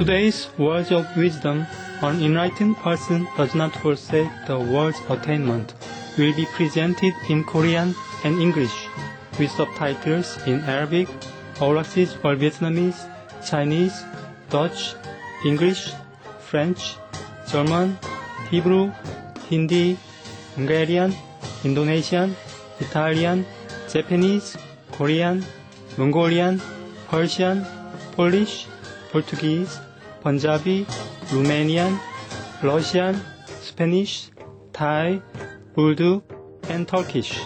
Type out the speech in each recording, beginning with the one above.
Today's words of wisdom, an enlightened person does not forsake the world's attainment, will be presented in Korean and English, with subtitles in Arabic, overseas for Vietnamese, Chinese, Dutch, English, French, German, Hebrew, Hindi, Hungarian, Indonesian, Italian, Japanese, Korean, Mongolian, Persian, Polish, Portuguese, Punjabi, Romanian, Russian, Spanish, Thai, Urdu, and Turkish.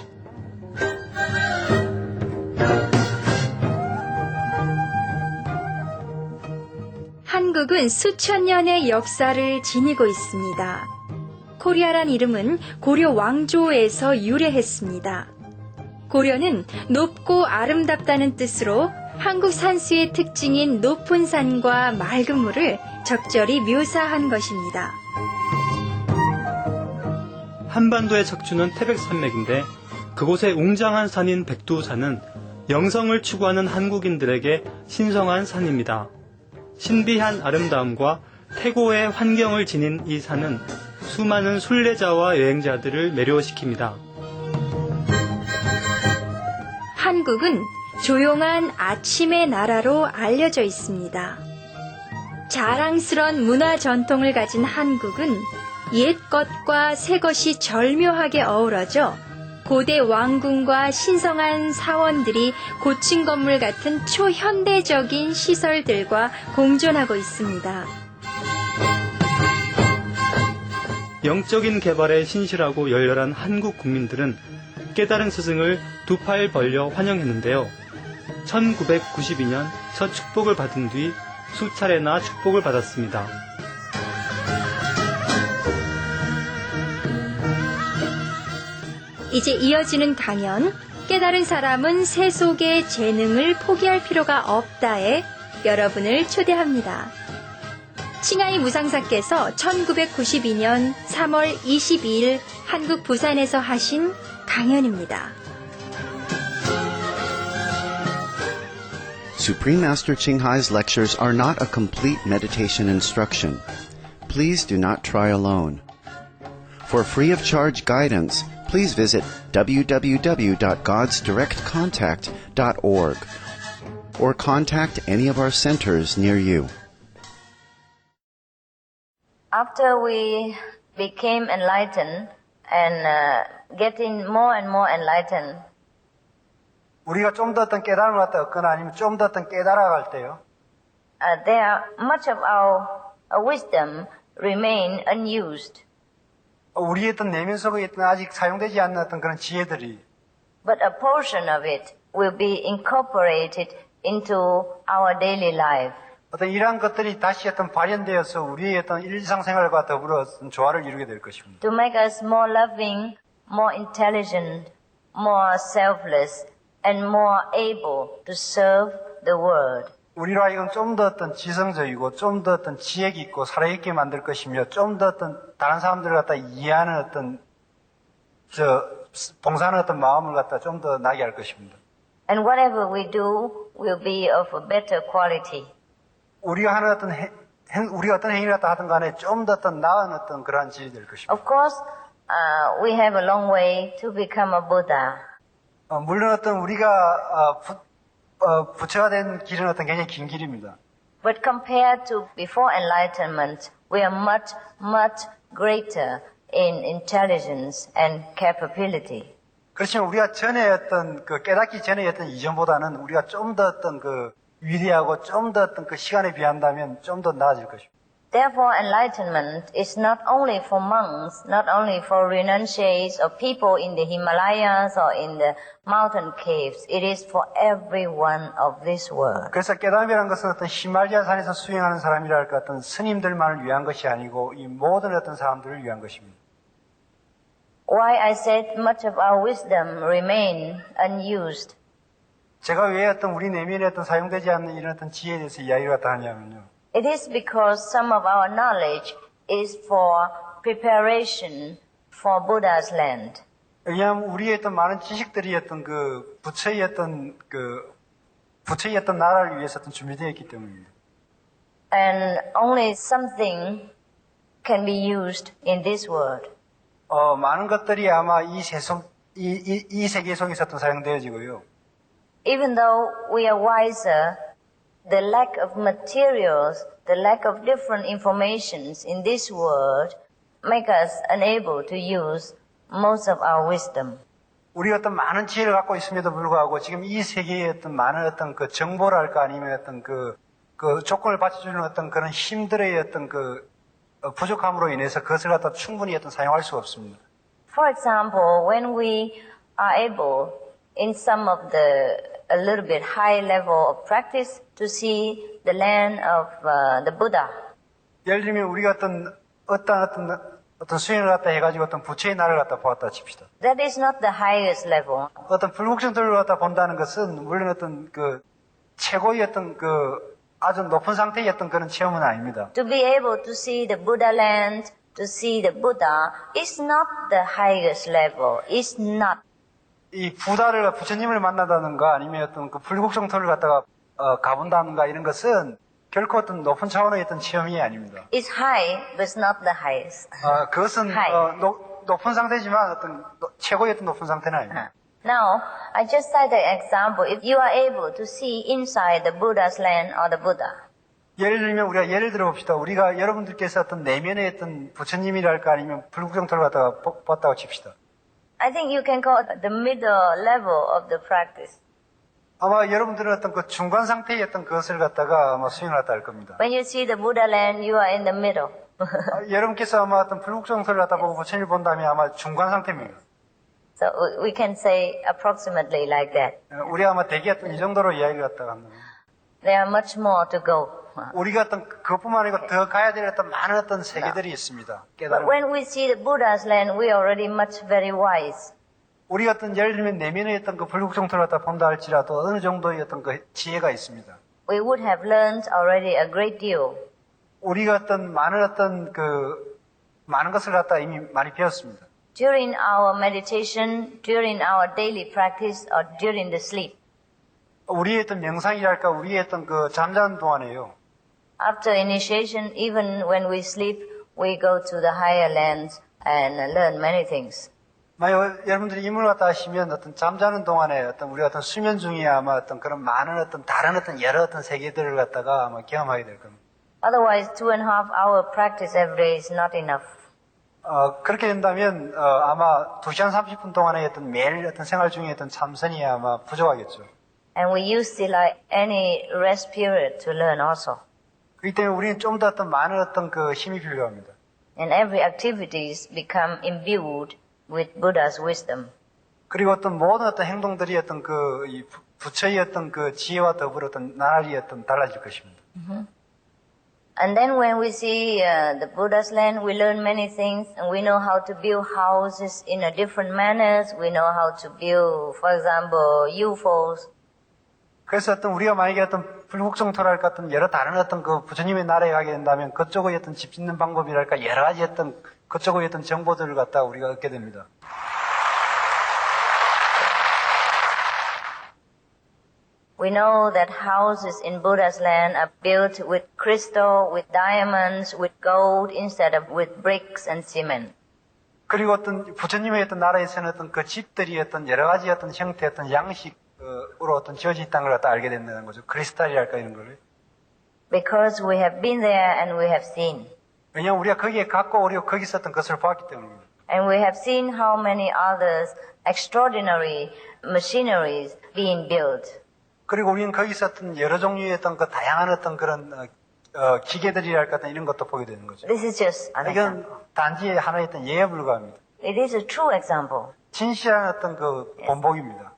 한국은 수천 년의 역사를 지니고 있습니다. 코리아란 이름은 고려 왕조에서 유래했습니다. 고려는 높고 아름답다는 뜻으로 한국 산수의 특징인 높은 산과 맑은 물을 적절히 묘사한 것입니다. 한반도의 척추는 태백산맥인데 그곳의 웅장한 산인 백두산은 영성을 추구하는 한국인들에게 신성한 산입니다. 신비한 아름다움과 태고의 환경을 지닌 이 산은 수많은 순례자와 여행자들을 매료시킵니다. 한국은 조용한 아침의 나라로 알려져 있습니다. 자랑스런 문화 전통을 가진 한국은 옛 것과 새 것이 절묘하게 어우러져 고대 왕궁과 신성한 사원들이 고층 건물 같은 초현대적인 시설들과 공존하고 있습니다. 영적인 개발에 신실하고 열렬한 한국 국민들은 깨달은 스승을 두 팔 벌려 환영했는데요. 1992년 첫 축복을 받은 뒤 수차례나 축복을 받았습니다. 이제 이어지는 강연, 깨달은 사람은 세속의 재능을 포기할 필요가 없다에 여러분을 초대합니다. 칭하이 무상사께서 1992년 3월 22일 한국 부산에서 하신 강연입니다. Supreme Master Ching Hai's lectures are not a complete meditation instruction. Please do not try alone. For free of charge guidance, please visit www.godsdirectcontact.org or contact any of our centers near you. After we became enlightened and getting more and more enlightened, 우리가 좀 더 어떤 깨달음을 갖다 얻거나 아니면 좀 더 어떤 깨달아갈 때요. there much of our wisdom remain unused. 우리의 어떤 내면 속에 있던 아직 사용되지 않는 어떤 그런 지혜들이 But a portion of it will be incorporated into our daily life. 어떤 이러한 것들이 다시 어떤 발현되어서 우리의 어떤 일상생활과 더불어 어떤 조화를 이루게 될 것입니다. To make us more loving, more intelligent, more selfless, and more able to serve the world. 우리로 하여금 좀 더 어떤 지성적이고 좀 더 어떤 지혜기 있고 살아있게 만들 것이며 좀 더 어떤 다른 사람들을 갖다 이해하는 어떤 봉사하는 어떤 마음을 갖다 좀 더 나게 할 것입니다. And whatever we do will be of a better quality. 우리가 하는 어떤 우리가 어떤 행위를 갖다 하든 간에 좀 더 어떤 나은 어떤 그러한 지혜가 될 것입니다. Of course, we have a long way to become a Buddha. 물론 어떤 우리가 부처가 된 길은 어떤 굉장히 긴 길입니다. But compared to before enlightenment, we are much, much greater in intelligence and capability. 그렇지만 우리가 전에 어떤 깨닫기 전에 어떤 이전보다는 우리가 좀 더 어떤 위대하고 좀 더 어떤 시간에 비한다면 좀 더 나아질 것입니다. Therefore, enlightenment is not only for monks, not only for renunciates or people in the Himalayas or in the mountain caves. It is for everyone of this world. 그래서 깨달음이라는 것은 어떤 히말라야 산에서 수행하는 사람이랄까 어떤 스님들만을 위한 것이 아니고 이 모든 어떤 사람들을 위한 것입니다. Why I said much of our wisdom remain unused. 제가 왜 어떤 우리 내면에 어떤 사용되지 않는 이런 어떤 지혜에 대해서 이야기를 갖다 하냐면요. It is because some of our knowledge is for preparation for Buddha's land. 왜냐하면 우리의 어떤 많은 지식들이 어떤 부처의 어떤 나라를 위해서 어떤 준비되어 있기 때문입니다. And only something can be used in this world. 많은 것들이 아마 이 세계 속에서도 사용되어지고요. Even though we are wiser, the lack of materials, the lack of different informations in this world make us unable to use most of our wisdom. 우리가 어떤 많은 지혜를 갖고 있음에도 불구하고 지금 이 세계의 어떤 많은 어떤 그 정보랄까 아니면 어떤 그 조건을 받쳐주는 어떤 그런 힘들의 어떤 부족함으로 인해서 그것을 갖다 충분히 어떤 사용할 수가 없습니다. For example, when we are able, in some of a little bit high level of practice, to see the land of the Buddha. 예를 들면 우리가 어떤 수행을 갖다 해가지고 어떤 부처의 나라를 갖다 보았다 칩시다. That is not the highest level. 어떤 불국정들을 갖다 본다는 것은 물론 어떤 최고의 어떤 아주 높은 상태의 어떤 그런 체험은 아닙니다. To be able to see the Buddha land, to see the Buddha, is not the highest level. It's not. 이 부처님을 만나다든가 아니면 어떤 불국정토를 갖다가 가본다든가 이런 것은 결코 어떤 높은 차원의 어떤 체험이 아닙니다. It's high, but it's not the highest. 그것은 High. 높은 상태지만 어떤 최고의 어떤 높은 상태는 아닙니다. Now, I just cited an example. If you are able to see inside the Buddha's land or the Buddha, 예를 들면 우리가 예를 들어 봅시다. 우리가 여러분들께서 어떤 내면의 어떤 부처님이랄까 아니면 불국정토를 갖다가 봤다고 칩시다. I think you can call it the middle level of the practice. 아마 여러분들은 어떤 중간 상태의 어떤 그것을 갖다가 아마 수행을 갖다 할 겁니다. When you see the Buddha land, you are in the middle. 여러분께서 아마 어떤 불국정토를 갖다 보고 부처님을 본다면 아마 중간 상태입니다. So we can say approximately like that. 우리 아마 대개 어떤 이 정도로 이야기를 갖다가 합니다. There are much more to go. 우리가 어떤 그것뿐만 아니고 더 가야 될 어떤 많은 어떤 세계들이 있습니다. But 깨달음. when we see the Buddha's land, we are already much very wise. 우리가 어떤 예를 들면 내면의 어떤 불국정토를 갖다 본다 할지라도 어느 정도의 어떤 지혜가 있습니다. We would have learned already a great deal. 우리가 어떤 많은 것을 갖다 이미 많이 배웠습니다. During our meditation, during our daily practice, or during the sleep. 우리의 어떤 명상이랄까 우리의 어떤 잠자는 동안에요. After initiation, even when we sleep, we go to the higher lands and learn many things. 만약 여러분들이 임무를 갖다 하시면 어떤 잠자는 동안에 어떤 우리가 어떤 수면 중에 아마 어떤 그런 많은 어떤 다른 어떤 여러 어떤 세계들을 갖다가 아마 경험하게 될 겁니다. Otherwise, 2.5 hour practice every day is not enough. 그렇게 된다면 아마 2시간 30분 동안의 어떤 매일 어떤 생활 중에 어떤 참선이 아마 부족하겠죠. And we use the like any rest period to learn also. 그렇기 때문에 우리는 좀 더 어떤 많은 어떤 힘이 필요합니다. And every activities become imbued with Buddha's wisdom. 그리고 어떤 모든 어떤 행동들이 어떤 이 부처의 어떤 지혜와 더불어 어떤 나날이 어떤 달라질 것입니다. And then when we see the Buddha's land, we learn many things, and we know how to build houses in a different manners. We know how to build, for example, UFOs. 그래서 어떤 우리가 만약에 어떤 불국정토랄까 어떤 여러 다른 어떤 부처님의 나라에 가게 된다면 그쪽의 어떤 집 짓는 방법이랄까 여러 가지 어떤 그쪽의 어떤 정보들을 갖다 우리가 얻게 됩니다. We know that houses in Buddha's land are built with crystal, with diamonds, with gold, instead of with bricks and cement. 그리고 어떤 부처님의 어떤 나라에서는 어떤 그 집들이 어떤 여러 가지 어떤 형태, 어떤 양식으로 어떤 지어져 있다는 걸 갖다 알게 된다는 거죠. 크리스탈이랄까 이런 거를. Because we have been there and we have seen. 왜냐하면 우리가 거기에 갔고 우리가 거기서 어떤 것을 보았기 때문입니다. And we have seen how many others extraordinary machineries being built. 그리고 우리는 거기서 어떤 여러 종류의 어떤 다양한 어떤 그런 기계들이랄까 어떤 이런 것도 보게 되는 거죠. This is just an example. 이건 단지 하나의 어떤 예에 불과합니다. It is a true example. 진실한 어떤 본보기입니다.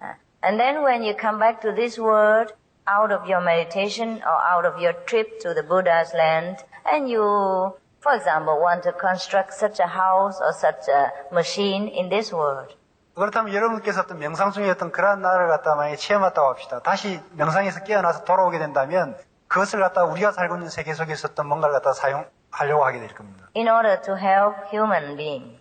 And then when you come back to this world, out of your meditation or out of your trip to the Buddha's land, and you, for example, want to construct such a house or such a machine in this world. 그렇다면 여러분께서 어떤 명상 중에 어떤 그러한 나라를 갖다 만약에 체험했다고 합시다. 다시 명상에서 깨어나서 돌아오게 된다면 그것을 갖다 우리가 살고 있는 세계 속에서 어떤 뭔가를 갖다 사용하려고 하게 될 겁니다. In order to help human beings.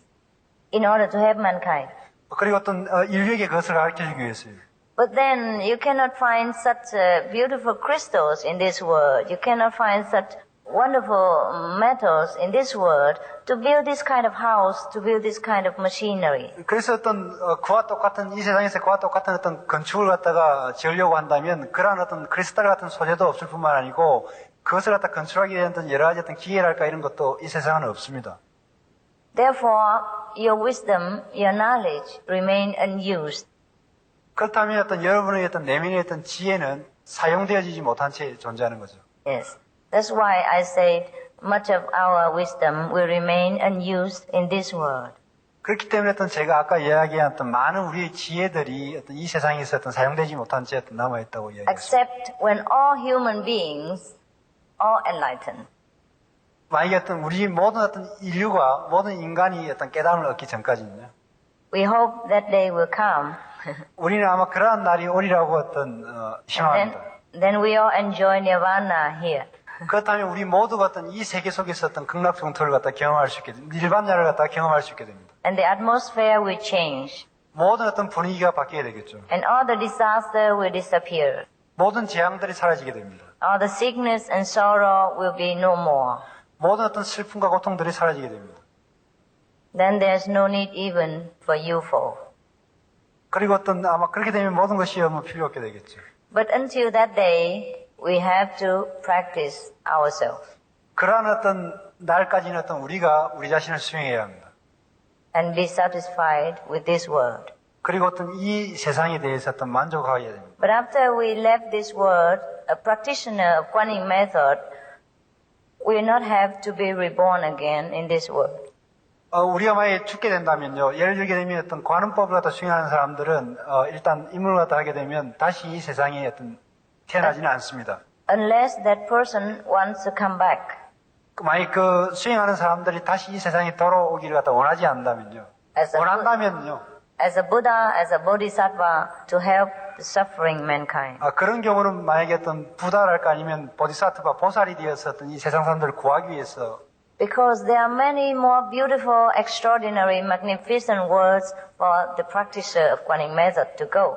In order to help mankind. 그리고 어떤 인류에게 그것을 가르쳐주기 위해서요. But then you cannot find such beautiful crystals in this world. You cannot find such wonderful methods in this world to build this kind of house, to build this kind of machinery. 그래서 어떤 그와 똑같은 이 세상에서 그와 똑같은 어떤 건축을 갖다가 지으려고 한다면 그러한 어떤 크리스탈 같은 소재도 없을 뿐만 아니고 그것을 갖다 건축하기 위한 어떤 여러 가지 어떤 기계랄까 이런 것도 이 세상에는 없습니다. Therefore, your wisdom, your knowledge remain unused. 그렇다면 어떤 여러분의 어떤 내면의 어떤 지혜는 사용되어지지 못한 채 존재하는 거죠. Yes. That's why I said much of our wisdom will remain unused in this world. 그렇기 때문에 어떤 제가 아까 이야기한 어떤 많은 우리의 지혜들이 어떤 이 세상에서 어떤 사용되지 못한 채 어떤 남아있다고 이야기했습니다. Except when all human beings are enlightened. 만약에 어떤 우리 모든 어떤 인류가 모든 인간이 어떤 깨달음을 얻기 전까지는요. We hope that day will come. 우리는 아마 그러한 날이 오리라고 어떤 희망합니다. Then we all enjoy nirvana here. 그렇다면 우리 모두가 어떤 이 세계 속에서 어떤 극락정토를 갖다 경험할 수 있게 됩니다. 일반야를 갖다 경험할 수 있게 됩니다. And the atmosphere will change. 모든 어떤 분위기가 바뀌게 되겠죠. And all the disaster will disappear. 모든 재앙들이 사라지게 됩니다. All the sickness and sorrow will be no more. 모든 어떤 슬픔과 고통들이 사라지게 됩니다. Then there's no need even for UFO. 그리고 어떤 아마 그렇게 되면 모든 것이 뭐 필요 없게 되겠죠. But until that day, we have to practice ourselves 그러한 어떤 날까지는 어떤 우리가 우리 자신을 수행해야 합니다. and be satisfied with this world. 그리고 어떤 이 세상에 대해서 어떤 만족하여야 됩니다. But after we left this world, a practitioner of Kuan Yin method will not have to be reborn again in this world. 우리가 만약에 죽게 된다면요. 예를 들게 되면 어떤 관음법을 갖다 수행하는 사람들은 일단 임무를 갖다 하게 되면 다시 이 세상에 어떤 태어나지는 않습니다. Unless that person wants to come back. 만약 그 수행하는 사람들이 다시 이 세상에 돌아오기를 갖다 원하지 않는다면요. 원한다면요. As a Buddha, as a Bodhisattva, to help the suffering mankind. 그런 경우는 만약에 어떤 부다랄까 아니면 보디사트바 보살이 되어서 어떤 이 세상 사람들을 구하기 위해서 Because there are many more beautiful, extraordinary, magnificent worlds for the practitioner of Kuan Yin method to go.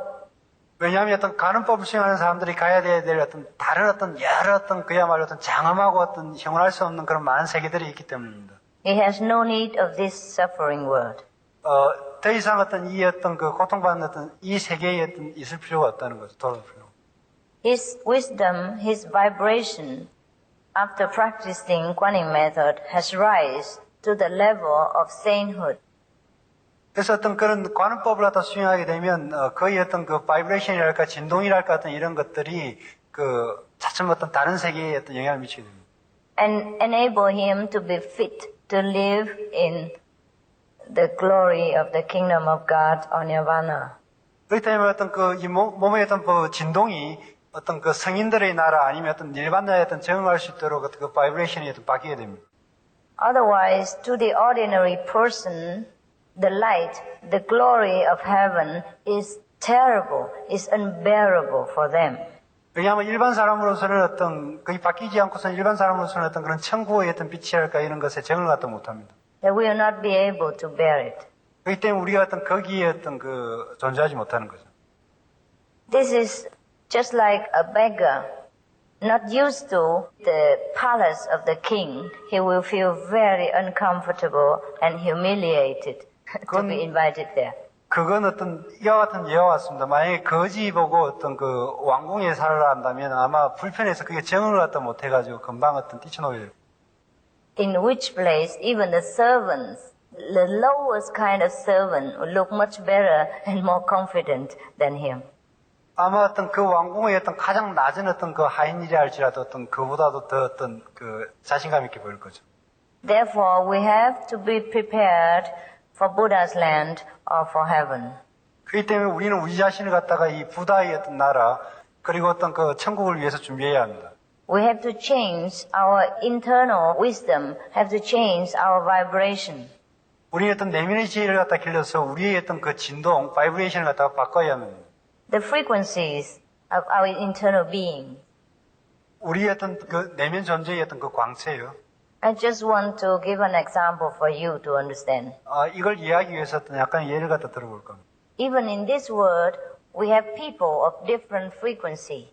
왜냐하면 어떤 가는법을 수행하는 사람들이 가야 될 어떤 다른 어떤 여러 어떤 그야말로 어떤 장엄하고 어떤 형언할 수 없는 그런 많은 세계들이 있기 때문입니다. He has no need of this suffering world. 더 이상 어떤 이 어떤 그 고통받는 어떤 이 세계에 어떤 있을 필요가 없다는 거죠. 돌아올 필요. His wisdom, his vibration, after practicing Kuan Yin method, has rise to the level of sainthood. 그래서 어떤 그런 관음법을 갖다 수행하게 되면 거의 어떤 그 바이브레이션이랄까 진동이랄까 어떤 이런 것들이 그 차츰 어떤 다른 세계에 어떤 영향을 미치게 됩니다. And enable him to be fit to live in the glory of the kingdom of God or nirvana. 그렇기 때문에 어떤 그 이 몸의 어떤 그 진동이 어떤 그 성인들의 나라 아니면 어떤 일반나라에 어떤 적응할 수 있도록 어떤 그 바이브레이션이 어떤 바뀌게 됩니다. Otherwise, to the ordinary person, the light, the glory of heaven is terrible, is unbearable for them. 왜냐하면 일반 사람으로서는 어떤 거의 바뀌지 않고서는 일반 사람으로서는 어떤 그런 천국의 어떤 빛이랄까 이런 것에 적응을 갖다 못합니다. They will not be able to bear it. 그렇기 때문에 우리가 어떤 거기에 어떤 그 존재하지 못하는 거죠. This is just like a beggar, not used to the palace of the king. He will feel very uncomfortable and humiliated to be invited there. 그건 어떤 이와 같은 예와 같습니다. 만약에 거지 보고 어떤 그 왕궁에 살아라 한다면 아마 불편해서 그게 적응을 갖다 못해가지고 금방 어떤 뛰쳐나오게 됩니다. In which place even the servants, the lowest kind of servant, will look much better and more confident than him. 아마 어떤 그 왕궁의 어떤 가장 낮은 어떤 그 하인이라 할지라도 어떤 그보다도 더 어떤 그 자신감 있게 보일 거죠. Therefore, we have to be prepared for Buddha's land or for heaven. 그렇기 때문에 우리는 우리 자신을 갖다가 이 부다의 어떤 나라 그리고 어떤 그 천국을 위해서 준비해야 합니다. We have to change our internal wisdom, have to change our vibration. 우리의 어떤 내면의 지혜를 갖다 길러서 우리의 어떤 그 진동, 바이브레이션을 갖다가 바꿔야 합니다. The frequencies of our internal being. 우리의 어떤 그 내면 존재의 어떤 그 광채요. I just want to give an example for you to understand. 이걸 이해하기 위해서 어떤 약간 예를 갖다 들어볼 겁니다. Even in this world, we have people of different frequency.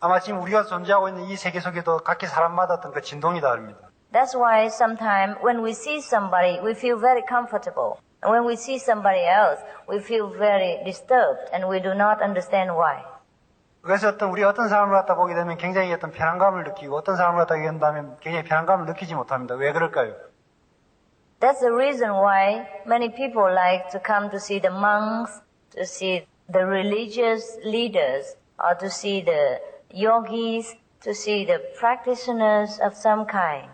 아마 지금 우리가 존재하고 있는 이 세계 속에도 각기 사람마다 어떤 그 진동이 다릅니다. That's why sometimes when we see somebody, we feel very comfortable. And when we see somebody else, we feel very disturbed and we do not understand why. 그래서 우리 어떤 사람을 갖다 보게 되면 굉장히 어떤 편안감을 느끼고 어떤 사람을 갖다 보게 된다면 굉장히 편안감을 느끼지 못합니다. 왜 그럴까요? That's the reason why many people like to come to see the monks, to see the religious leaders, or to see the yogis, to see the practitioners of some kind.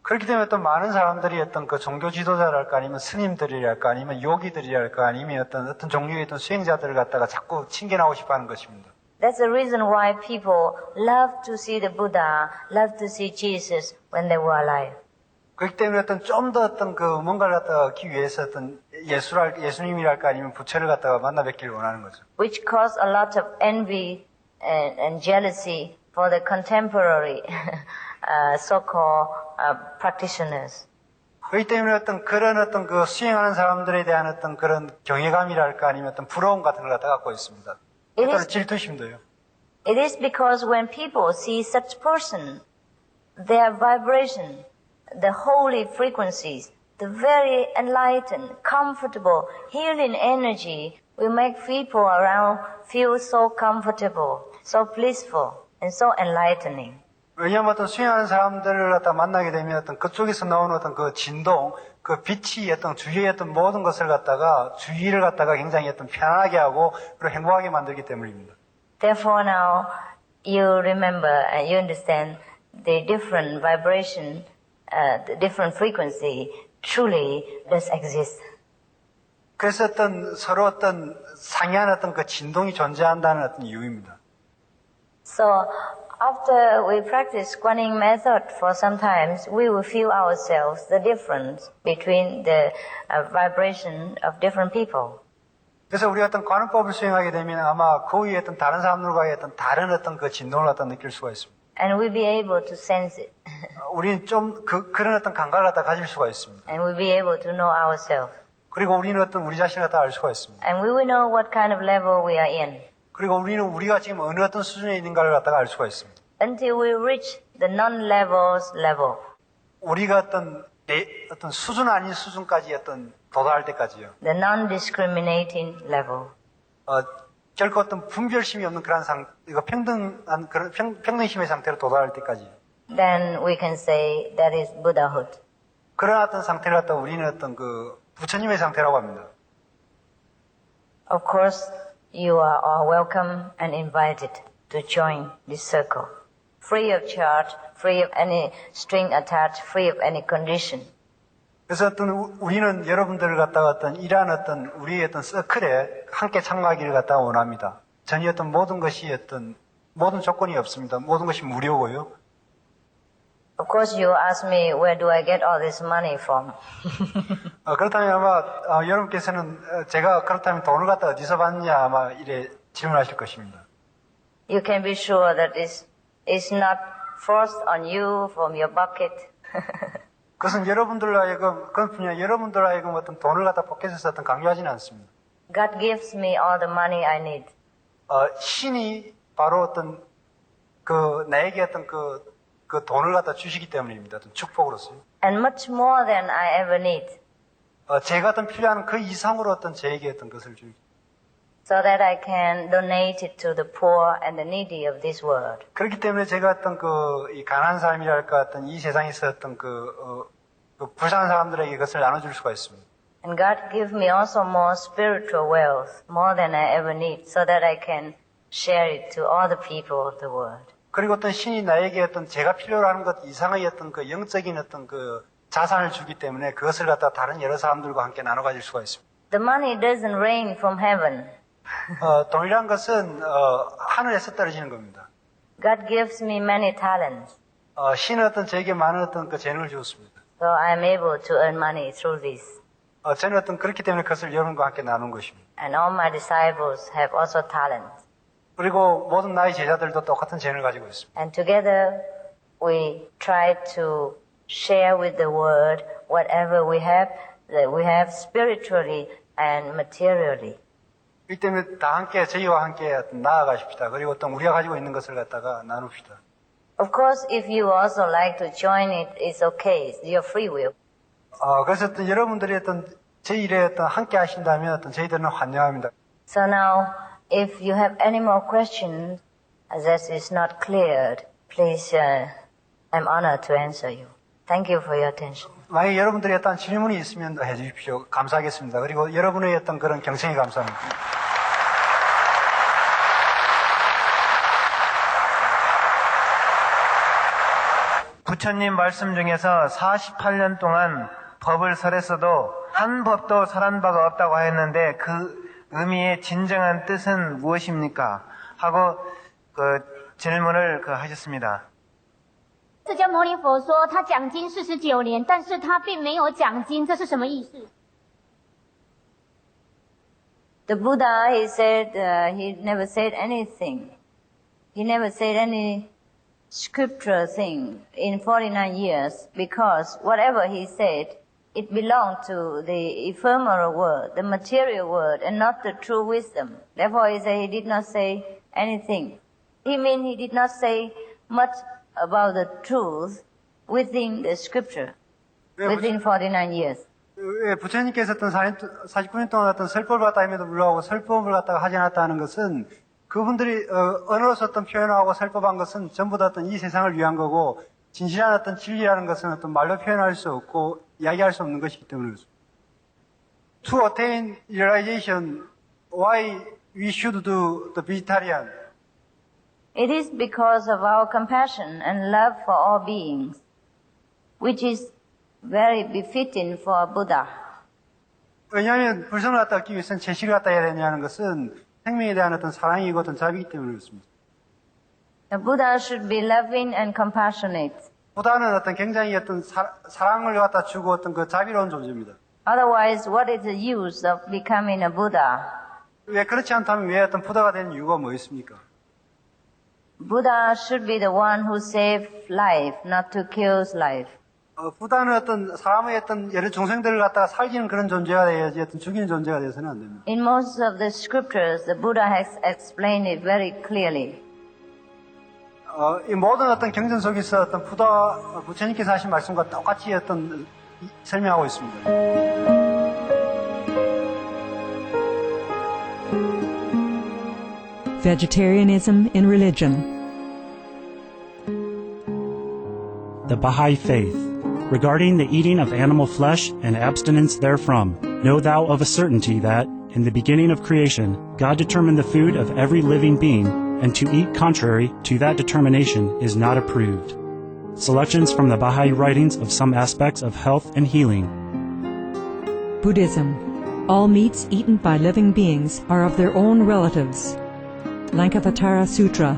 그렇기 때문에 또 많은 사람들이 어떤 그 종교 지도자랄까 아니면 스님들이랄까 아니면 요기들이랄까 아니면 어떤 종류의 어떤 수행자들을 갖다가 자꾸 친견하고 싶어 하는 것입니다. That's the reason why people love to see the Buddha, love to see Jesus when they were alive. 그렇기 때문에 좀 더 그 뭔가를 갖다가 얻기 위해서 예수님이랄까 아니면 부처를 갖다가 만나 뵙기를 원하는 거죠. Which caused a lot of envy and jealousy for the contemporary so-called practitioners. 그렇기 때문에 그런 그 수행하는 사람들에 대한 그런 경외감이랄까 아니면 부러움 같은 걸 갖다 갖고 있습니다. 어떤 질투심도요. It is because when people see such person, their vibration, the holy frequencies, the very enlightened, comfortable, healing energy will make people around feel so comfortable, so blissful, and so enlightening. 왜냐하면 수행하는 사람들을 갖다 만나게 되면 그쪽에서 나오는 그 진동, 그 빛이 주위의 모든 것을 갖다가 주위를 갖다가 굉장히 편안하게 하고 그리고 행복하게 만들기 때문입니다. Therefore now you remember and you understand the different vibration, the different frequency truly does exist. 그래서 서로 상이한 그 진동이 존재한다는 이유입니다. So after we practice Guanyin method for some time, we will feel ourselves the difference between the vibration of different people. 그래서 우리가 관음법을 수행하게 되면 아마 그 위에 다른 사람들과의 다른 그 진동을 갖다 느낄 수가 있습니다. And we'll be able to sense it. 우리는 좀 그런 감각을 갖다 가질 수가 있습니다. And we'll be able to know ourselves. 그리고 우리는 우리 자신을 갖다 알 수가 있습니다. And we will know what kind of level we are in. 그리고 우리는 우리가 지금 어느 수준에 있는가를 갖다가 알 수가 있습니다. Until we reach the non-levels level. 우리가 수준 아닌 수준까지 도달할 때까지요. The non-discriminating level. 결코 분별심이 없는 그런 이거 평등한 그런 평등심의 상태로 도달할 때까지. Then we can say that is Buddhahood. 그런 상태를 갖다 우리는 그 부처님의 상태라고 합니다. Of course, you are all welcome and invited to join this circle. Free of charge, free of any string attached, free of any condition. 그래서 우리는 여러분들을 갖다가 이러한 우리의 서클에 함께 참가하기를 갖다가 원합니다. 전혀 모든 것이 모든 조건이 없습니다. 모든 것이 무료고요. Of course, you ask me, where do I get all this money from? 그렇다면 아마 여러분께서는 제가 그렇다면 돈을 갖다 어디서 받느냐 아마 이래 질문하실 것입니다. You can be sure that it's not forced on you from your bucket. 그것은 여러분들로 하여금 돈을 갖다 포켓에서 강요하지는 않습니다. God gives me all the money I need. 신이 바로 나에게 그 돈을 갖다 주시기 때문입니다. 축복으로서요. And much more than I ever need. 제가 필요한 그 이상으로 저에게 것을 주기. So that I can donate it to the poor and the needy of this world. 그렇기 때문에 제가 이 가난한 사람이랄까 이 세상에서 불쌍한 사람들에게 이것을 나눠줄 수가 있습니다. And God give me also more spiritual wealth, more than I ever need, so that I can share it to all the people of the world. 그리고 신이 나에게 제가 필요로 하는 것 이상의 그 영적인 그 자산을 주기 때문에 그것을 갖다 다른 여러 사람들과 함께 나눠 가질 수가 있습니다. The money doesn't rain from heaven. 돈이란 것은 하늘에서 떨어지는 겁니다. God gives me many talents. 신은 저에게 많은 그 재능을 주었습니다. So I am able to earn money through this. 저는 그렇기 때문에 그것을 여러분과 함께 나눈 것입니다. And all my disciples have also talents. 그리고 모든 나의 제자들도 똑같은 재능을 가지고 있습니다. And together we try to share with the world whatever we have, that we have spiritually and materially. 이 때문에 다 함께 저희와 함께 어떤 나아가십시다. 그리고 어떤 우리가 가지고 있는 것을 갖다가 나눕시다. Of course, if you also like to join it, it's okay. It's your free will. 그래서 어떤 여러분들이 어떤 저희 일에 어떤 함께 하신다면 어떤 저희들은 환영합니다. So now, if you have any more questions, as is not cleared, please, I'm honored to answer you. Thank you for your attention. 만약에 여러분들이 어떤 질문이 있으면 해 주십시오. 감사하겠습니다. 그리고 여러분의 어떤 그런 경청에 감사합니다. 부처님 말씀 중에서 48년 동안 법을 설했어도 한 법도 설한 바가 없다고 하였는데 그 의미의 진정한 뜻은 무엇입니까? 하고 그 질문을 하셨습니다. 释迦牟尼佛说他讲经49年，但是他并没有讲经，这是什么意思？ The Buddha, he said, he never said anything. He never said any scriptural thing in 49 years because whatever he said, it belonged to the ephemeral world, the material world, and not the true wisdom. Therefore, he said he did not say anything. He did not say much about the truth within the scripture, within 49 years. 왜 부처님께서 어떤 49년 동안 어떤 설법을 갖다 함에도 불구하고 설법을 갖다가 하지 않았다는 것은 그분들이 언어로서 어떤 표현하고 설법한 것은 전부 다 어떤 이 세상을 위한 거고 진실한 어떤 진리라는 것은 어떤 말로 표현할 수 없고 이야기할 수 없는 것이기 때문에 그렇습니다. To attain realization, why we should do the vegetarian? It is because of our compassion and love for all beings, which is very befitting for a Buddha. 왜냐하면 불성을 갖다 얻기 위해서는 제식을 갖다 해야 되냐는 것은 생명에 대한 어떤 사랑이고 어떤 자비이기 때문에 그렇습니다. A Buddha should be loving and compassionate. 보다는 어떤 굉장히 어떤 사랑을 갖다 주고 어떤 그 자비로운 존재입니다. Otherwise, what is the use of becoming a Buddha? 왜 그렇지 않다면 왜 어떤 부다가 되는 이유가 뭐 있습니까? Buddha should be the one who saves life, not to kill life. 부다는 어떤 사람의 어떤 여러 종생들을 갖다가 살리는 그런 존재가 되어야지 어떤 죽이는 존재가 되어서는 안 됩니다. In most of the scriptures, the Buddha has explained it very clearly. 이 모든 어떤 경전 속에서 어떤 부처님께서 하신 말씀과 똑같이 어떤 설명하고 있습니다. Vegetarianism in religion. The Baha'i Faith. Regarding the eating of animal flesh and abstinence therefrom, know thou of a certainty that, in the beginning of creation, God determined the food of every living being, and to eat contrary to that determination is not approved. Selections from the Baha'i writings of some aspects of health and healing. Buddhism. All meats eaten by living beings are of their own relatives. Lankavatara Sutra.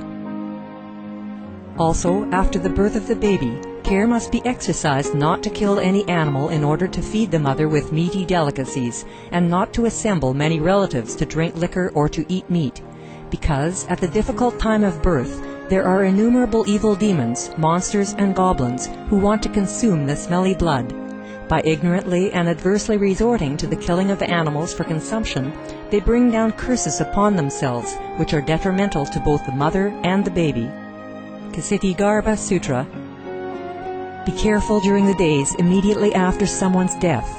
Also, after the birth of the baby, care must be exercised not to kill any animal in order to feed the mother with meaty delicacies, and not to assemble many relatives to drink liquor or to eat meat, because at the difficult time of birth there are innumerable evil demons, monsters, and goblins who want to consume the smelly blood. By ignorantly and adversely resorting to the killing of animals for consumption, they bring down curses upon themselves, which are detrimental to both the mother and the baby. Ksitigarbha Sutra. Be careful during the days immediately after someone's death,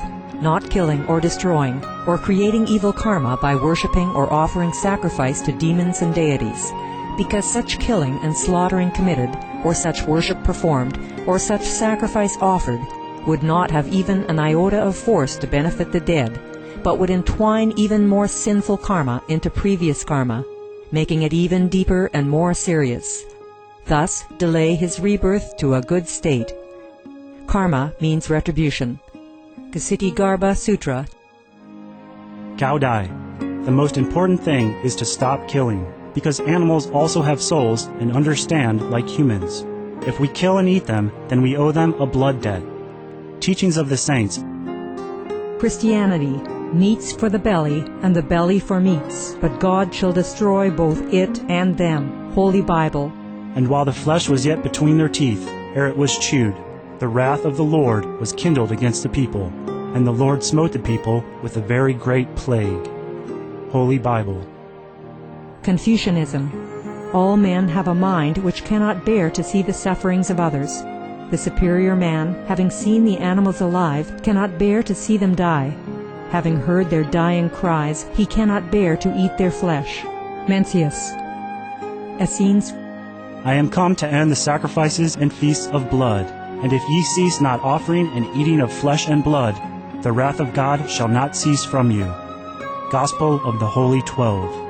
not killing or destroying, or creating evil karma by worshipping or offering sacrifice to demons and deities, because such killing and slaughtering committed, or such worship performed, or such sacrifice offered, would not have even an iota of force to benefit the dead, but would entwine even more sinful karma into previous karma, making it even deeper and more serious. Thus, delay his rebirth to a good state. Karma means retribution. Ksitigarbha Sutra. Gaudai. The most important thing is to stop killing, because animals also have souls and understand like humans. If we kill and eat them, then we owe them a blood debt. Teachings of the Saints. Christianity. Meats for the belly, and the belly for meats, but God shall destroy both it and them. Holy Bible. And while the flesh was yet between their teeth, ere it was chewed, the wrath of the Lord was kindled against the people, and the Lord smote the people with a very great plague. Holy Bible. Confucianism. All men have a mind which cannot bear to see the sufferings of others. The superior man, having seen the animals alive, cannot bear to see them die. Having heard their dying cries, he cannot bear to eat their flesh. Mencius. Essenes. I am come to end the sacrifices and feasts of blood. And if ye cease not offering and eating of flesh and blood, the wrath of God shall not cease from you. Gospel of the Holy 12.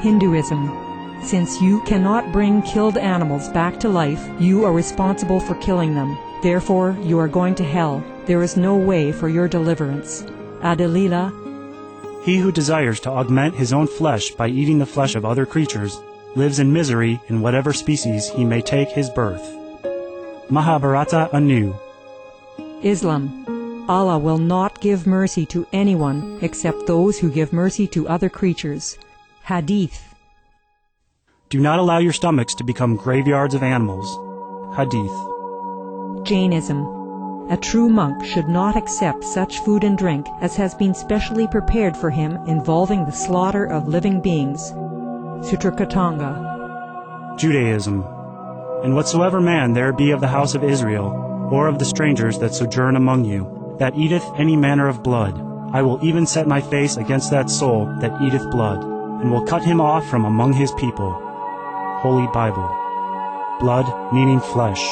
Hinduism. Since you cannot bring killed animals back to life, you are responsible for killing them. Therefore, you are going to hell. There is no way for your deliverance. Adalila. He who desires to augment his own flesh by eating the flesh of other creatures lives in misery in whatever species he may take his birth. Mahabharata anew. Islam. Allah will not give mercy to anyone except those who give mercy to other creatures. Hadith. Do not allow your stomachs to become graveyards of animals. Hadith. Jainism. A true monk should not accept such food and drink as has been specially prepared for him involving the slaughter of living beings. Sutrakatanga. Judaism. And whatsoever man there be of the house of Israel, or of the strangers that sojourn among you, that eateth any manner of blood, I will even set my face against that soul that eateth blood, and will cut him off from among his people. Holy Bible. Blood meaning flesh.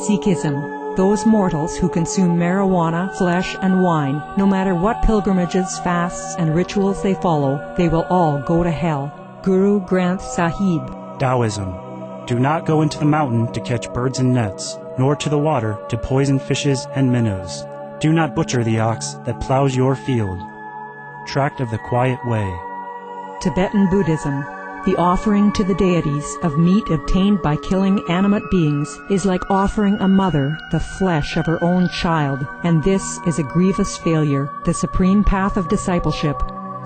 Sikhism. Those mortals who consume marijuana, flesh, and wine, no matter what pilgrimages, fasts, and rituals they follow, they will all go to hell. Guru Granth Sahib. Taoism. Do not go into the mountain to catch birds and nets, nor to the water to poison fishes and minnows. Do not butcher the ox that plows your field. Tract of the Quiet Way. Tibetan Buddhism. The offering to the deities of meat obtained by killing animate beings is like offering a mother the flesh of her own child, and this is a grievous failure, the supreme path of discipleship.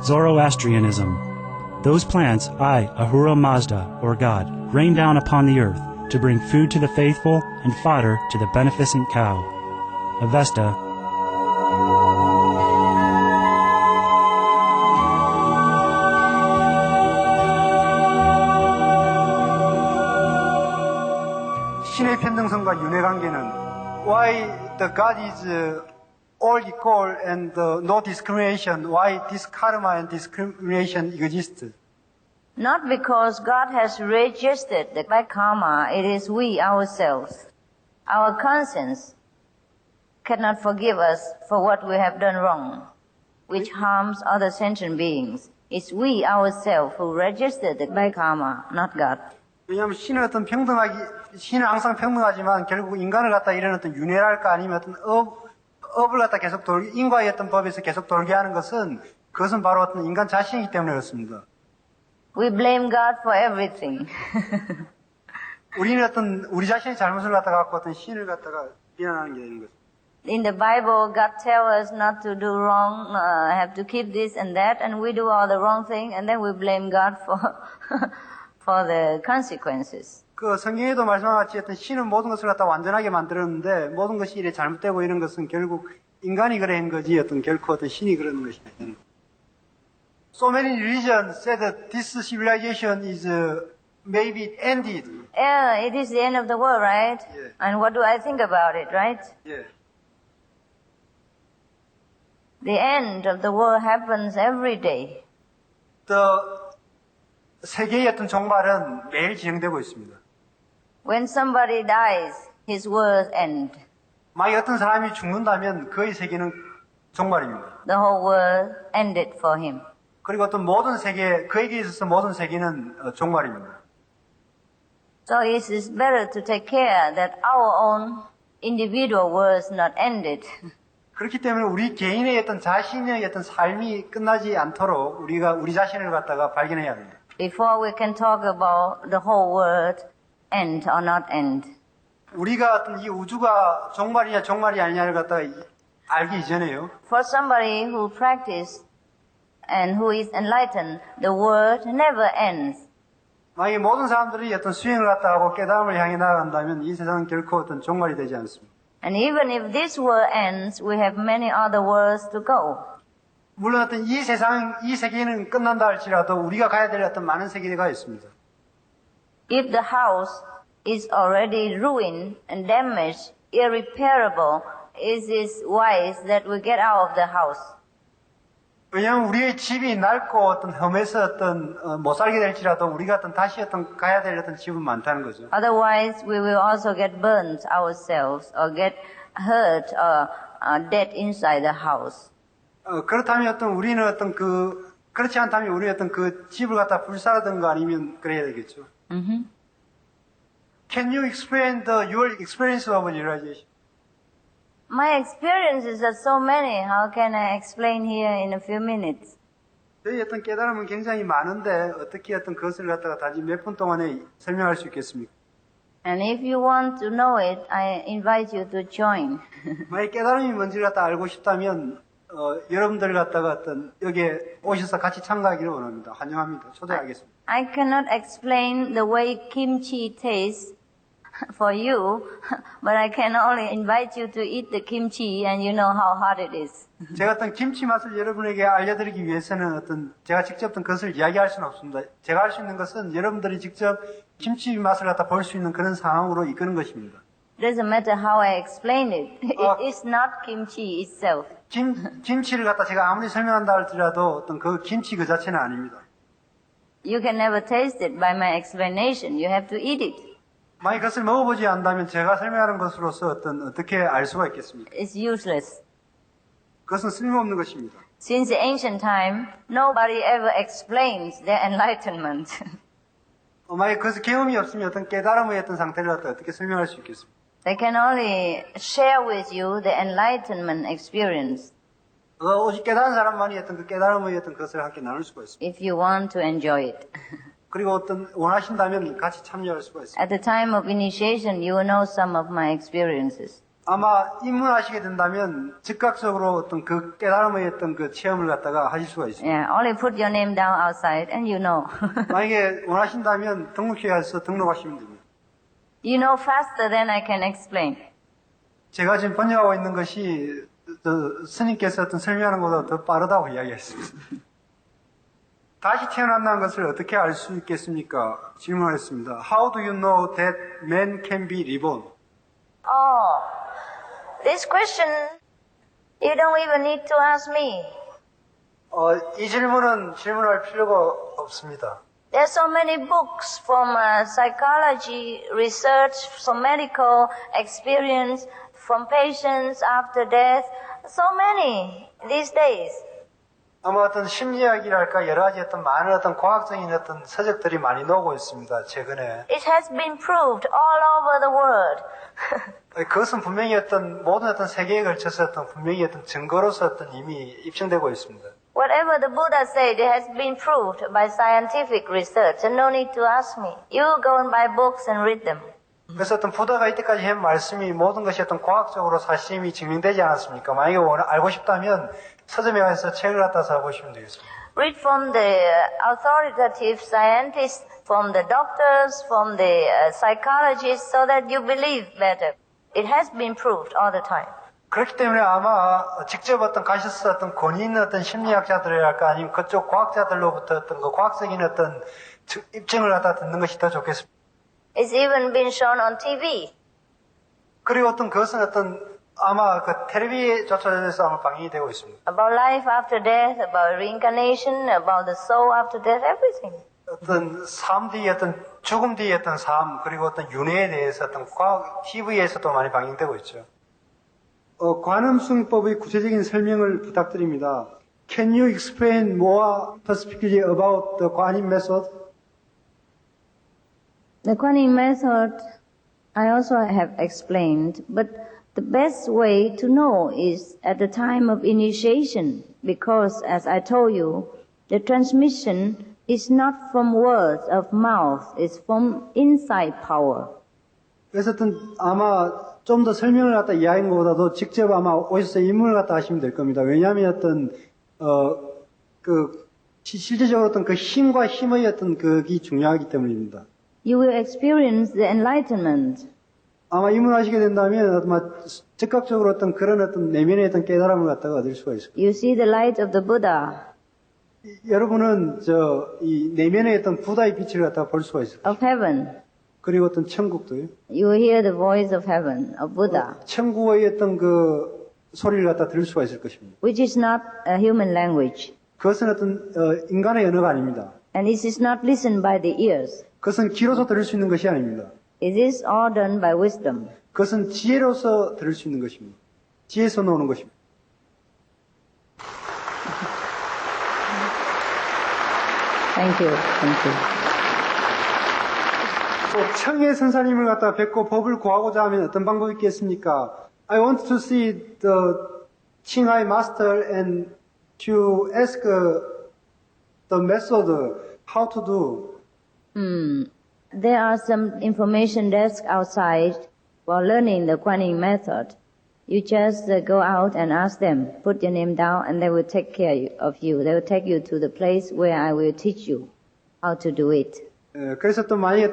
Zoroastrianism. Those plants I, Ahura Mazda, or God, rain down upon the earth to bring food to the faithful and fodder to the beneficent cow. Avesta. 신의 편등성과 윤회 관계는 why the God is all equal and no discrimination, why this karma and discrimination exist. Not because God has registered the bad karma, it is we ourselves. Our conscience cannot forgive us for what we have done wrong, which harms other sentient beings. It's we ourselves who registered the bad karma, not God. 왜냐하면 신은 어떤 신은 항상 평등하지만 결국 인간을 갖다 이런 어떤 윤회랄까 아니면 어떤 업을 갖다 계속 인과의 어떤 법에서 계속 돌게 하는 것은 그것은 바로 어떤 인간 자신이기 때문에 그렇습니다. We blame God for everything. 우리는 어떤 우리 자신의 잘못을 갖다가 갖고 어떤 신을 갖다가 비난하는 게 되는 거죠. In the Bible, God tells us not to do wrong, have to keep this and that, and we do all the wrong thing, and then we blame God for the consequences. 그 성경에도 말씀한 같이 어떤 신은 모든 것을 갖다 완전하게 만들었는데 모든 것이 이래 잘못되고 이런 것은 결국 인간이 그런 거지 어떤 결코 어떤 신이 그러는 것이 아니에요. So many religions said that this civilization is maybe ended. Yeah, it is the end of the world, right? Yeah. And what do I think about it, right? Yeah. The end of the world happens every day. 세계의 어떤 종말은 매일 진행되고 있습니다. When somebody dies, his world ends. 만약 어떤 사람이 죽는다면 그의 세계는 종말입니다. The whole world ended for him. 그리고 어떤 모든 세계, 그에게 있어서 모든 세계는 종말입니다. So it is better to take care that our own individual world is not ended. 그렇기 때문에 우리 개인의 어떤 자신의 어떤 삶이 끝나지 않도록 우리가 우리 자신을 갖다가 발견해야 합니다. Before we can talk about the whole world end or not end. 우리가 어떤 이 우주가 종말이냐 종말이 아니냐를 갖다가 알기 이전에요. For somebody who practice and who is enlightened, the world never ends. 만약에 모든 사람들이 어떤 수행을 갖다 하고 깨달음을 향해 나아간다면 이 세상은 결코 어떤 종말이 되지 않습니다. And even if this world ends, we have many other worlds to go. 물론 어떤 이 세계는 끝난다 할지라도 우리가 가야 될 어떤 많은 세계가 있습니다. If the house is already ruined and damaged, irreparable, it is wise that we get out of the house. 왜냐하면 우리의 집이 낡고 어떤 험해서 어떤 못 살게 될지라도 우리가 어떤 다시 어떤 가야 될 어떤 집은 많다는 거죠. Otherwise, we will also get burnt ourselves or get hurt or dead inside the house. 그렇다면 어떤 우리는 어떤 그렇지 않다면 우리 어떤 그 집을 갖다 불사르든가 아니면 그래야 되겠죠. Can you explain your experience of realization? My experiences are so many. How can I explain here in a few minutes? 저희 어떤 깨달음은 굉장히 많은데 어떻게 어떤 그것을 갖다가 단지 몇 분 동안에 설명할 수 있겠습니까? And if you want to know it, I invite you to join. 만약 깨달음이 뭔지를 갖다 알고 싶다면 여러분들 갖다가 어떤 여기에 오셔서 같이 참가하기를 원합니다. 환영합니다. 초대하겠습니다. I cannot explain the way kimchi tastes for you, but I can only invite you to eat the kimchi and you know how hot it is. 제가 어떤 김치 맛을 여러분에게 알려드리기 위해서는 어떤 제가 직접 어떤 그것을 이야기할 수는 없습니다. 제가 할 수 있는 것은 여러분들이 직접 김치 맛을 갖다 볼 수 있는 그런 상황으로 이끄는 것입니다. It doesn't matter how I explain it. It is not kimchi itself. 김치를 갖다 제가 아무리 설명한다 할지라도 어떤 그 김치 그 자체는 아닙니다. You can never taste it by my explanation. You have to eat it. 만약 그것을 먹어보지 않다면 제가 설명하는 것으로서 어떻게 알 수가 있겠습니까? It's useless. 그것은 쓸모없는 것입니다. Since the ancient time, nobody ever explains their enlightenment. 만약 그것을 경험이 없으면 어떤 깨달음의 어떤 상태를 갖다 어떻게 설명할 수 있겠습니까? They can only share with you the enlightenment experience 오직 깨달은 사람만이 어떤 그 깨달음의 어떤 것을 함께 나눌 수가 있습니다. if you want to enjoy it. 그리고 어떤 원하신다면 같이 참여할 수가 있습니다. At the time of initiation, you will know some of my experiences. 아마 입문하시게 된다면 즉각적으로 어떤 그 깨달음의 어떤 그 체험을 갖다가 하실 수가 있습니다. Yeah, only put your name down outside and you know. 만약에 원하신다면 등록회에서 등록하시면 됩니다. You know faster than I can explain. 제가 지금 번역하고 있는 것이 스님께서 어떤 설명하는 것보다 더 빠르다고 이야기했습니다. 다시 태어난다는 것을 어떻게 알 수 있겠습니까? 질문하겠습니다. How do you know that man can be reborn? Oh, this question, you don't even need to ask me. 이 질문할 필요가 없습니다. There are so many books from psychology, research, from medical experience, from patients after death. So many these days. 아마 어떤 심리학이랄까 여러 가지 어떤 많은 어떤 과학적인 어떤 서적들이 많이 나오고 있습니다. 최근에. It has been proved all over the world. 그것은 분명히 모든 어떤 세계에 걸쳐서 분명히 증거로서 이미 입증되고 있습니다. Whatever the Buddha said, it has been proved by scientific research, and no need to ask me. You go and buy books and read them. 그래서 부다가 이때까지 한 말씀이 모든 것이 과학적으로 사실이 증명되지 않았습니까? 만약에 알고 싶다면 서점에 가서 책을 갖다 사보시면 되겠습니다. Read from the authoritative scientists, from the doctors, from the psychologists, so that you believe better. It has been proved all the time. 그렇기 때문에 아마 직접 가셔서 권위 있는 심리학자들이랄까 아니면 그쪽 과학자들로부터 그 과학적인 입증을 갖다 듣는 것이 더 좋겠습니다. It's even been shown on TV. 그리고 그것은 아마 텔레비조차에서 아마 방영이 되고 있습니다. About life after death, about reincarnation, about the soul after death, everything. 삶 뒤에 죽음 뒤의 삶 그리고 윤회에 대해서 과학 TV에서도 많이 방영되고 있죠. 관음승법의 구체적인 설명을 부탁드립니다. Can you explain more specifically about the Guanyin method? The Guanyin method, I also have explained, but the best way to know is at the time of initiation, because as I told you, the transmission is not from words of mouth, it's from inside power. 그래서 아마 좀 더 설명을 갖다 이야기하는 것보다도 직접 아마 오셔서 입문을 갖다 하시면 될 겁니다. 왜냐하면 실제적으로 그 힘과 힘의 그게 중요하기 때문입니다. You will experience the enlightenment. 아마 입문하시게 된다면 아마 즉각적으로 어떤 그런 어떤 내면의 어떤 깨달음을 갖다가 얻을 수가 있을 거예요. You see the light of the Buddha, 여러분은 이 내면의 어떤 부다의 빛을 갖다가 볼 수가 있을 거예요. of heaven. 그리고 어떤 천국도요. You hear the voice of heaven, of Buddha, 천국의 어떤 그 소리를 갖다 들을 수가 있을 것입니다. which is not a human language. 그것은 어떤 인간의 언어가 아닙니다. And it is not listened by the ears. 그것은 귀로서 들을 수 있는 것이 아닙니다. It is all done by wisdom. 그것은 지혜로서 들을 수 있는 것입니다. 지혜에서 나오는 것입니다. Thank you. Thank you. 또 청해 선사님을 갖다 뵙고 법을 구하고자 하면 어떤 방법이 있겠습니까? I want to see the Qinghai master and to ask the method how to do. There are some information desks outside for learning the Kuan-Yin method. You just go out and ask them, put your name down, and they will take care of you. They will take you to the place where I will teach you how to do it. 그래서 또 만약에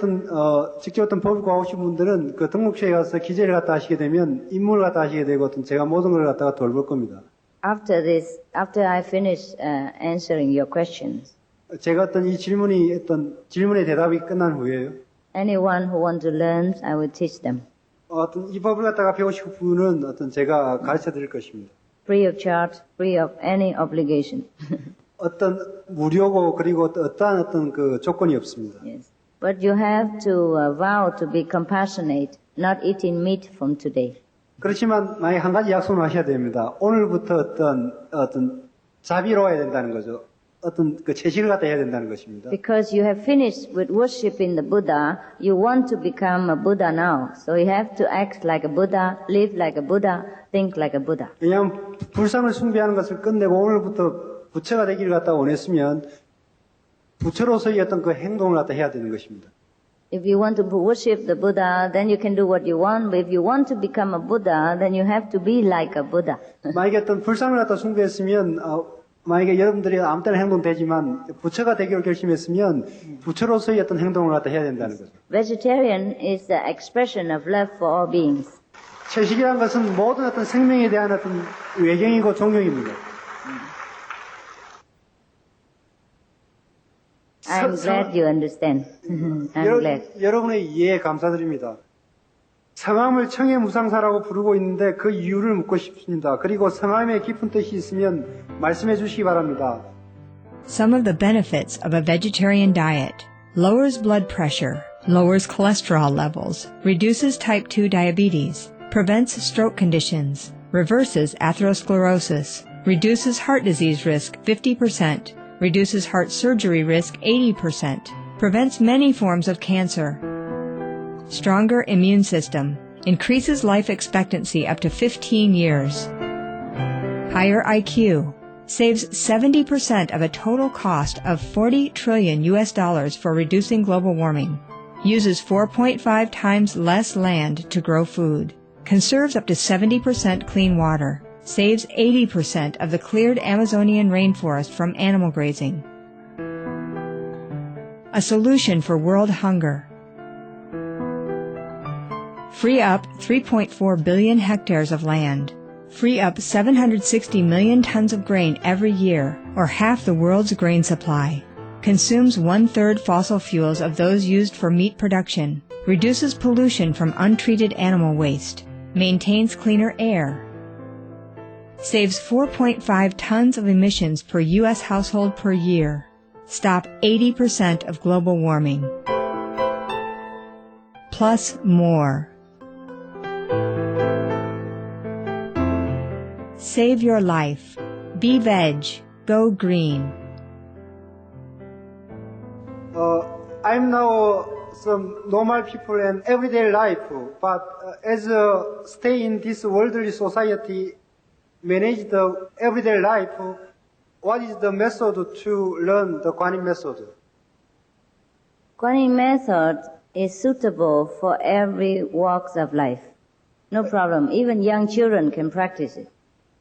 직접 어떤 법을 구하고 싶은 분들은 그 등록처에 가서 기재를 갖다 하시게 되면 임무를 갖다 하시게 되고 제가 모든 걸 갖다가 돌볼 겁니다. After this, after I finish answering your questions, 제가 질문의 대답이 끝난 후에요. anyone who wants to learn, I will teach them. 이 법을 갖다가 배우실 분은 제가 가르쳐 드릴 것입니다. Free of charge, free of any obligation. 무료고 그리고 어떠한 그 조건이 없습니다. Yes. But you have to vow to be compassionate, not eating meat from today. 그렇지만 만약 한 가지 약속을 하셔야 됩니다. 오늘부터 어떤 자비로워야 된다는 거죠. 어떤 그 채식을 갖다 해야 된다는 것입니다. Because you have finished with worshiping the Buddha, you want to become a Buddha now. So you have to act like a Buddha, live like a Buddha, think like a Buddha. 왜냐하면 불상을 숭배하는 것을 끝내고 오늘부터 부처가 되기를 갖다 원했으면 부처로서의 어떤 그 행동을 갖다 해야 되는 것입니다. If you want to worship the Buddha, then you can do what you want. But if you want to become a Buddha, then you have to be like a Buddha. 만약에 어떤 불상을 갖다 숭배했으면 만약에 여러분들이 아무 때나 행동 되지만 부처가 되기로 결심했으면 부처로서의 어떤 행동을 갖다 해야 된다는 거죠. Vegetarian is the expression of love for all beings. 채식이라는 것은 모든 어떤 생명에 대한 어떤 외경이고 존경입니다. I'm glad you understand. I'm glad. 여러분의 이해에 감사드립니다. 성함을 청해무상사라고 부르고 있는데 그 이유를 묻고 싶습니다. 그리고 성함에 깊은 뜻이 있으면 말씀해 주시기 바랍니다. Some of the benefits of a vegetarian diet: lowers blood pressure, lowers cholesterol levels, reduces type 2 diabetes, prevents stroke conditions, reverses atherosclerosis, reduces heart disease risk 50%, reduces heart surgery risk 80%, prevents many forms of cancer. Stronger immune system, increases life expectancy up to 15 years. Higher IQ, saves 70% of a total cost of $40 trillion for reducing global warming. Uses 4.5 times less land to grow food. Conserves up to 70% clean water. Saves 80% of the cleared Amazonian rainforest from animal grazing. A solution for world hunger. Free up 3.4 billion hectares of land. Free up 760 million tons of grain every year, or half the world's grain supply. Consumes 1/3 fossil fuels of those used for meat production. Reduces pollution from untreated animal waste. Maintains cleaner air. Saves 4.5 tons of emissions per U.S. household per year. Stop 80% of global warming. Plus more. Save your life. Be veg. Go green. I'm now some normal people and everyday life, but as stay in this worldly society, manage the everyday life, what is the method to learn the Kuan Yin method? Kuan Yin method is suitable for every walks of life. No problem. Even young children can practice it.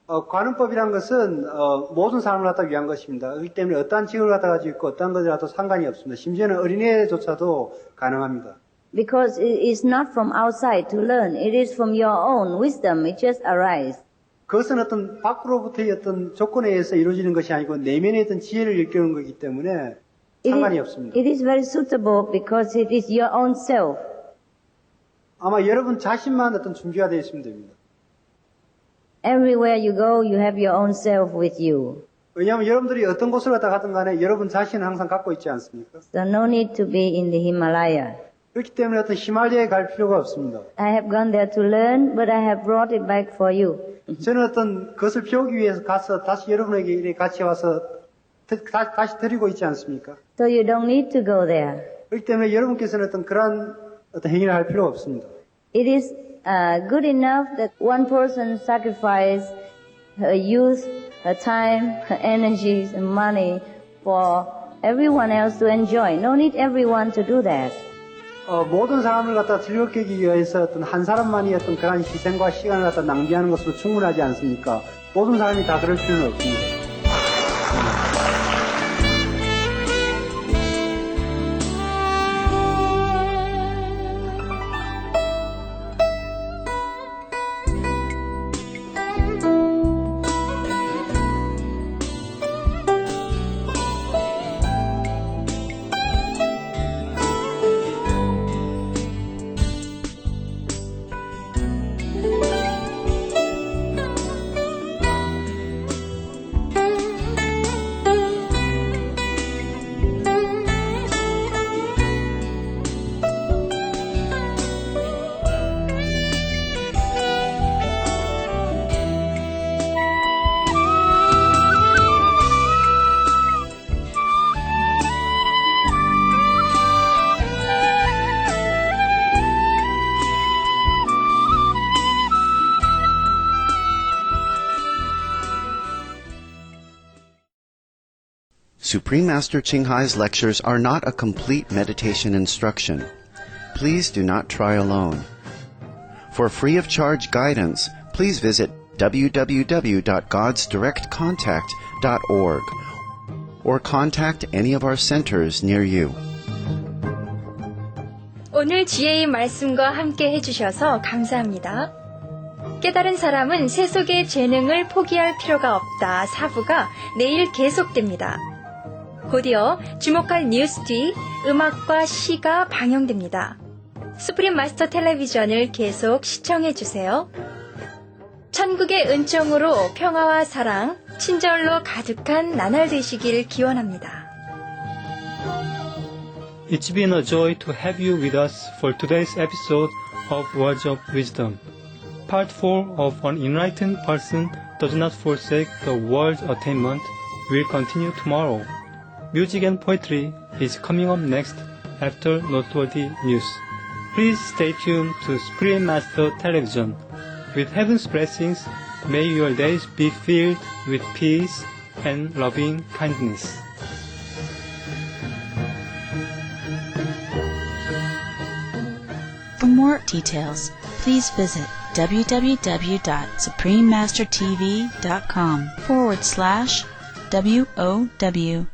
관음법이란 것은 모든 사람을 갖다 위한 것입니다. 그렇기 때문에 어떠한 직업을 갖다 가지고 있고 어떠한 것이라도 상관이 없습니다. 심지어는 어린애조차도 가능합니다. Because it is not from outside to learn. It is from your own wisdom. It just arises. 그것은 어떤 밖으로부터의 어떤 조건에 의해서 이루어지는 것이 아니고 내면의 어떤 지혜를 일깨우는 것이기 때문에 상관이 없습니다. It is very suitable because it is your own self. 아마 여러분 자신만 어떤 준비가 되어 있으면 됩니다. Everywhere you go, you have your own self with you. 왜냐하면 여러분들이 어떤 곳을 갔다 가든 간에 여러분 자신은 항상 갖고 있지 않습니까? So no need to be in the Himalaya. 그렇기 때문에 어떤 히말라야에 갈 필요가 없습니다. I have gone there to learn, but I have brought it back for you. 저는 어떤 것을 배우기 위해서 가서 다시 여러분에게 같이 와서 다시 드리고 있지 않습니까? So you don't need to go there. 그렇기 때문에 여러분께서는 어떤 그러한 어떤 행위를 할 필요가 없습니다. It is good enough that one person sacrifice her youth, her time, her energies and money for everyone else to enjoy. No need everyone to do that. 모든 사람을 갖다 즐겁게 하기 위해서 어떤 한 사람만이 어떤 그러한 희생과 시간을 갖다 낭비하는 것으로 충분하지 않습니까? 모든 사람이 다 그럴 필요는 없습니다. Supreme Master Ching Hai's lectures are not a complete meditation instruction. Please do not try alone. For free of charge guidance, please visit www.godsdirectcontact.org or contact any of our centers near you. 오늘 지혜의 말씀과 함께 해주셔서 감사합니다. 깨달은 사람은 세속의 재능을 포기할 필요가 없다. 4부가 내일 계속됩니다. 곧이어 주목할 뉴스 뒤 음악과 시가 방영됩니다. 수프림 마스터 텔레비전을 계속 시청해주세요. 천국의 은총으로 평화와 사랑, 친절로 가득한 나날 되시길 기원합니다. It's been a joy to have you with us for today's episode of Words of Wisdom. Part 4 of An Enlightened Person Does Not Forsake the World's Attainment will continue tomorrow. Music and poetry is coming up next after noteworthy news. Please stay tuned to Supreme Master Television. With heaven's blessings, may your days be filled with peace and loving kindness. For more details, please visit www.suprememastertv.com/WOW